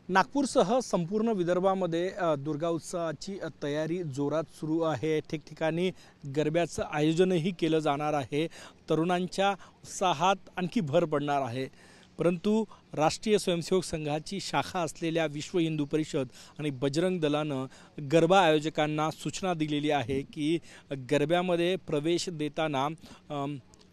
नागपूरसह संपूर्ण विदर्भामध्ये दुर्गा उत्सवाची तयारी जोरात सुरू आहे। ठिकठिकाणी गरब्याचं आयोजनही केलं जाणार आहे। तरुणांच्या उत्साहात आणखी भर पडणार आहे। परंतु राष्ट्रीय स्वयंसेवक संघाची शाखा असलेल्या विश्व हिंदू परिषद आणि बजरंग दलानं गरबा आयोजकांना सूचना दिलेली आहे की गरब्यामध्ये प्रवेश देताना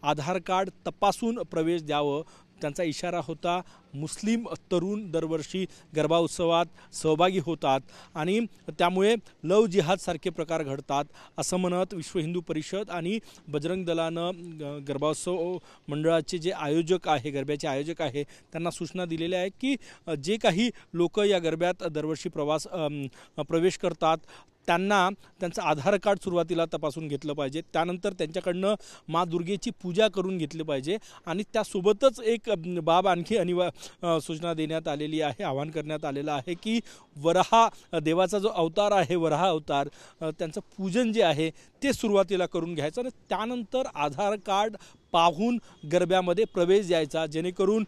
आधार कार्ड तपासून प्रवेश द्यावं। त्यांचा इशारा होता। मुस्लिम तरुण दरवर्षी गरबा उत्सवात सहभागी होतात आणि त्यामुळे लव जिहाद सारखे प्रकार घडतात असं म्हणत विश्व हिंदू परिषद आणि बजरंग दलानं गरबा उत्सव मंडळाचे जे आयोजक आहे, गरब्याचे आयोजक आहे, त्यांना सूचना दिलेल्या आहे की जे काही लोक या गरब्यात दरवर्षी प्रवेश करतात त्यांना त्यांचं आधार कार्ड सुरुवातीला तपासून घेतलं पाहिजे। त्यानंतर त्यांच्याकडनं माँ दुर्गेची पूजा करून घेतली पाहिजे आणि त्यासोबतच एक बाब आणखी सूचना देण्यात आलेली आहे, आवाहन करण्यात आलेलं आहे की वराहा देवाचा जो अवतार आहे, वराहा अवतार, त्यांचं पूजन जे आहे ते सुरुवातीला करून घ्यायचं आणि त्यानंतर आधार कार्ड पाहून गरब्यामध्ये प्रवेश द्यायचा, जेणेकरून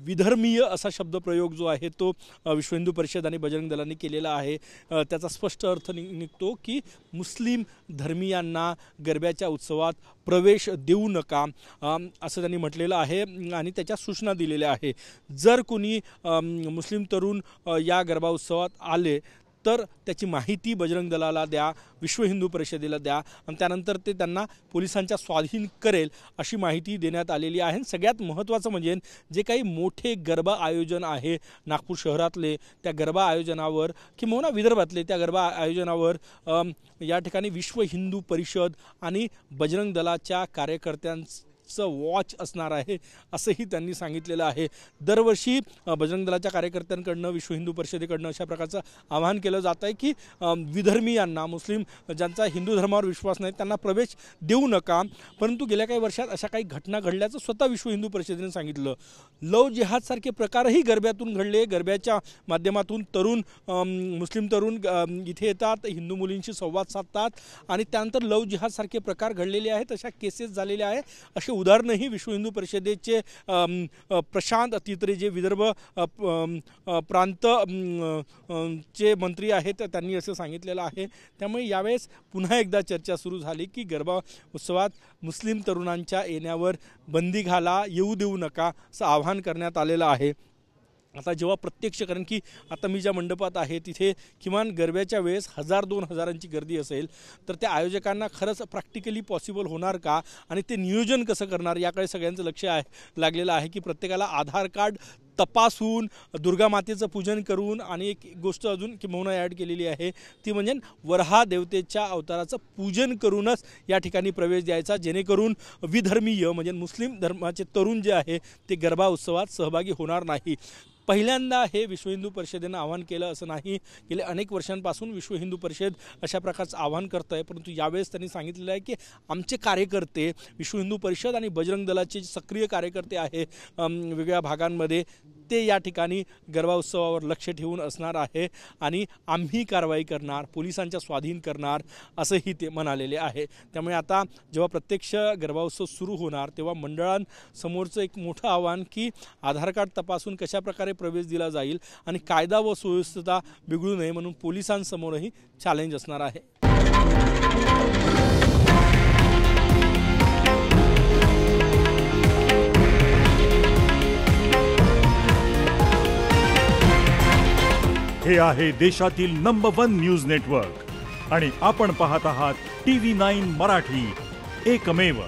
विधर्मीय असा शब्दप्रयोग जो आहे तो विश्व हिंदू परिषद आणि बजरंग दलांनी केलेला आहे। त्याचा स्पष्ट अर्थ निघतो की मुस्लिम धर्मीयांना गरब्याच्या उत्सवात प्रवेश देऊ नका असं त्यांनी म्हटलेलं आहे आणि त्याच्या सूचना दिलेल्या आहे। जर कोणी मुस्लिम तरुण या गरबा उत्सवात आले तर त्याची माहिती बजरंग दलाला द्या, विश्व हिंदू परिषदेला द्या आणि त्यानंतर ते त्यांना पोलिसांच्या स्वाधीन करेल अशी माहिती देण्यात आलेली आहे। सगळ्यात महत्त्वाचं म्हणजे जे काही मोठे गरबा आयोजन आहे नागपूर शहरातले, त्या गरबा आयोजनावर किंवा विदर्भातले त्या गरबा आयोजनावर या ठिकाणी विश्व हिंदू परिषद आणि बजरंग दलाच्या कार्यकर्त्यांचं वॉच असणार आहे असंही त्यांनी सांगितलेलं आहे। दरवर्षी बजरंग दलाच्या कार्यकर्त्यांकडनं विश्व हिंदू परिषदेकडनं अशा प्रकारचं आवाहन केलं जात आहे की विधर्मीयांना, मुस्लिम ज्यांचा हिंदू धर्मावर विश्वास नाही त्यांना प्रवेश देऊ नका। परंतु गेल्या काही वर्षात अशा काही घटना घडल्याचं स्वतः विश्व हिंदू परिषदेने सांगितलं। लव जिहाद सारखे प्रकारही गरब्यातून घडले। गरब्याच्या माध्यमातून तरुण मुस्लिम तरुण इथे येतात, हिंदू मुलींशी संवाद साधतात आणि त्यानंतर लव जिहाद सारखे प्रकार घडलेले आहेत, अशा केसेस झालेल्या आहेत। असे उदाहरणही विश्व हिंदू परिषदेचे प्रशांत तित्रे जे विदर्भ प्रांत चे मंत्री आहेत त्यांनी असं सांगितलेलं आहे। त्यामुळे यावेळेस पुन्हा एकदा चर्चा सुरू झाली की गरबा उत्सवात मुस्लिम तरुणांच्या येण्यावर बंदी घाला, येऊ देऊ नका असं आवाहन करण्यात आलेलं आहे। आता जेव्हा प्रत्यक्ष, कारण की आता मी ज्या मंडपात आहे तिथे किमान गरब्याच्या वेळेस 1000-2000ची गर्दी असेल तर त्या आयोजकांना खरंच प्रॅक्टिकली पॉसिबल होणार का आणि ते नियोजन कसं करणार याकडे सगळ्यांचं लक्ष लागलेलं आहे की प्रत्येकाला आधार कार्ड तपासून दुर्गा मातेचं पूजन करून आणि एक गोष्ट अजून किंवा ॲड केलेली आहे ती म्हणजे वराहा देवतेच्या अवताराचं पूजन करूनच या ठिकाणी प्रवेश द्यायचा, जेणेकरून विधर्मीय म्हणजे मुस्लिम धर्माचे तरुण जे आहे ते गरबा उत्सवात सहभागी होणार नाही। पहिल्यांदा हे विश्व हिंदू परिषदेनं आवाहन केलं असं नाही, गेले अनेक वर्षांपासून विश्व हिंदू परिषद अशा प्रकारचं आवाहन करत आहे। परंतु यावेळेस त्यांनी सांगितलेलं आहे की आमचे कार्यकर्ते, विश्व हिंदू परिषद आणि बजरंग दलाचे सक्रिय कार्यकर्ते आहे वेगवेगळ्या भागांमध्ये, ते या ठिकाणी गरबा उत्सवावर लक्ष ठेवून असणार आहे आणि आम्ही कारवाई करणार, पोलिसांच्या स्वाधीन करणार असंही ते म्हणालेले आहे। त्यामुळे आता जेव्हा प्रत्यक्ष गरबा उत्सव सुरू होणार तेव्हा मंडळांसमोरचं एक मोठं आव्हान की आधार कार्ड तपासून कशा प्रकारे प्रवेश दिला जाईल आणि कायदा व सुव्यवस्था बिघडू नये म्हणून पोलिसांसमोरही चॅलेंज असणार आहे। हे आहे देशातील नंबर 1 न्यूज नेटवर्क आणि आपण पाहत आहात TV9 मराठी, एकमेव।